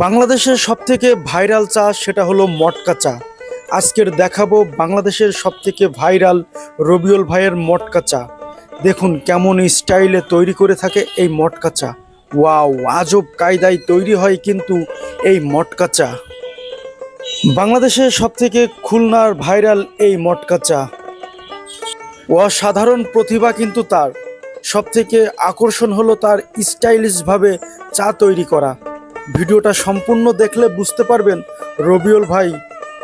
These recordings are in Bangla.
বাংলাদেশের সবথেকে ভাইরাল চা সেটা হলো মটকা চা। আজকের দেখাবো বাংলাদেশের সবথেকে ভাইরাল রবিউল ভাইয়ের মটকা চা। দেখুন কেমন স্টাইলে তৈরি করে থাকে এই মটকা চা। ওয়াও, আজব কায়দায় তৈরি হয় কিন্তু এই মটকা চা। বাংলাদেশের সবথেকে খুলনার ভাইরাল এই মটকা চা। অসাধারণ প্রতিভা কিন্তু তার। সবথেকে আকর্ষণ হলো তার স্টাইলিশভাবে চা তৈরি করা। ভিডিওটা সম্পূর্ণ দেখলে বুঝতে পারবেন রবিউল ভাই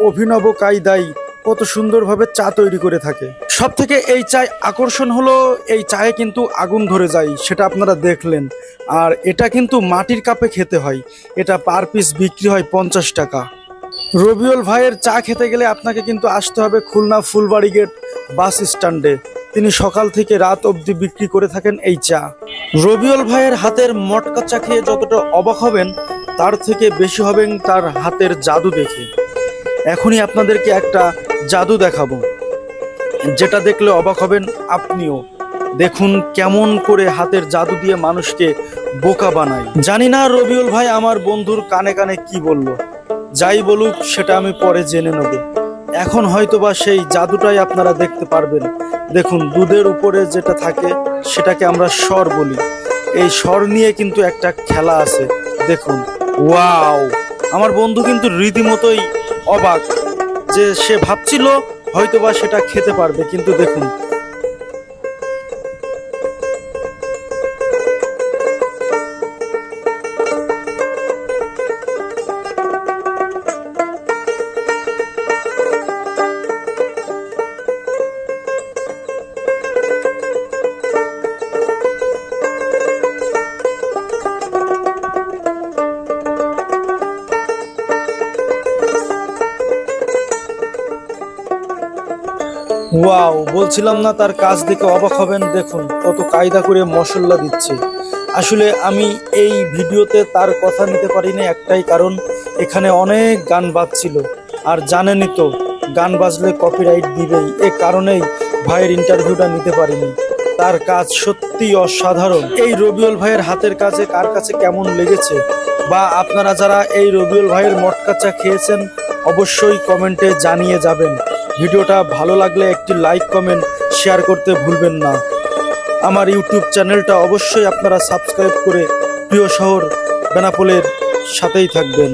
অভিনব কায়দায় কত সুন্দরভাবে চা তৈরি করে থাকে। সবথেকে এই চায় আকর্ষণ হলো এই চায়ে কিন্তু আগুন ধরে যায়, সেটা আপনারা দেখলেন। আর এটা কিন্তু মাটির কাপে খেতে হয়। এটা পার পিস বিক্রি হয় 50 টাকা। রবিউল ভাইয়ের চা খেতে গেলে আপনাকে কিন্তু আসতে হবে খুলনা ফুলবাড়ি গেট বাস স্ট্যান্ডে। তিনি সকাল থেকে রাত অবধি বিক্রি করে থাকেন এই চা। রবিউল ভাইয়ের হাতের মটকা চা খেয়ে যতটা অবাক হবেন তার থেকে বেশি হবেন তার হাতের জাদু দেখে। এখনই আপনাদেরকে একটা জাদু দেখাবো, যেটা দেখলে অবাক হবেন আপনিও। দেখুন কেমন করে হাতের জাদু দিয়ে মানুষকে বোকা বানায়। জানি না রবিউল ভাই আমার বন্ধুর কানে কানে কি বলল, যাই বলুক সেটা আমি পরে জেনে নেব। এখন হয়তোবা সেই জাদুটাই আপনারা দেখতে পারবেন। দেখুন দুধের উপরে যেটা থাকে সেটাকে আমরা স্বর বলি। এই স্বর নিয়ে কিন্তু একটা খেলা আছে। দেখুন, ওয়াও, আমার বন্ধু কিন্তু রীতিমতোই অবাক যে সে ভাবছিল হয়তোবা সেটা খেতে পারবে, কিন্তু দেখুন ওয়াও, বলছিলাম না তার কাজ দেখে অবাক হবেন। দেখুন কত কায়দা করে মশলা দিচ্ছে। আসলে আমি এই ভিডিওতে তার কথা নিতে পারিনি একটাই কারণ, এখানে অনেক গান বাজছিল। আর জানেনই তো গান বাজলে কপিরাইট দিবেই, এ কারণেই ভাইয়ের ইন্টারভিউটা নিতে পারিনি। তার কাজ সত্যি অসাধারণ। এই রবিউল ভাইয়ের হাতের কাজে কার কাছে কেমন লেগেছে, বা আপনারা যারা এই রবিউল ভাইয়ের মটকা চা খেয়েছেন অবশ্যই কমেন্টে জানিয়ে যাবেন। ভিডিওটা ভালো লাগলে একটি লাইক কমেন্ট শেয়ার করতে ভুলবেন না। আমার ইউটিউব চ্যানেলটা অবশ্যই আপনারা সাবস্ক্রাইব করে প্রিয় শহর বেনাপোলের সাথেই থাকবেন।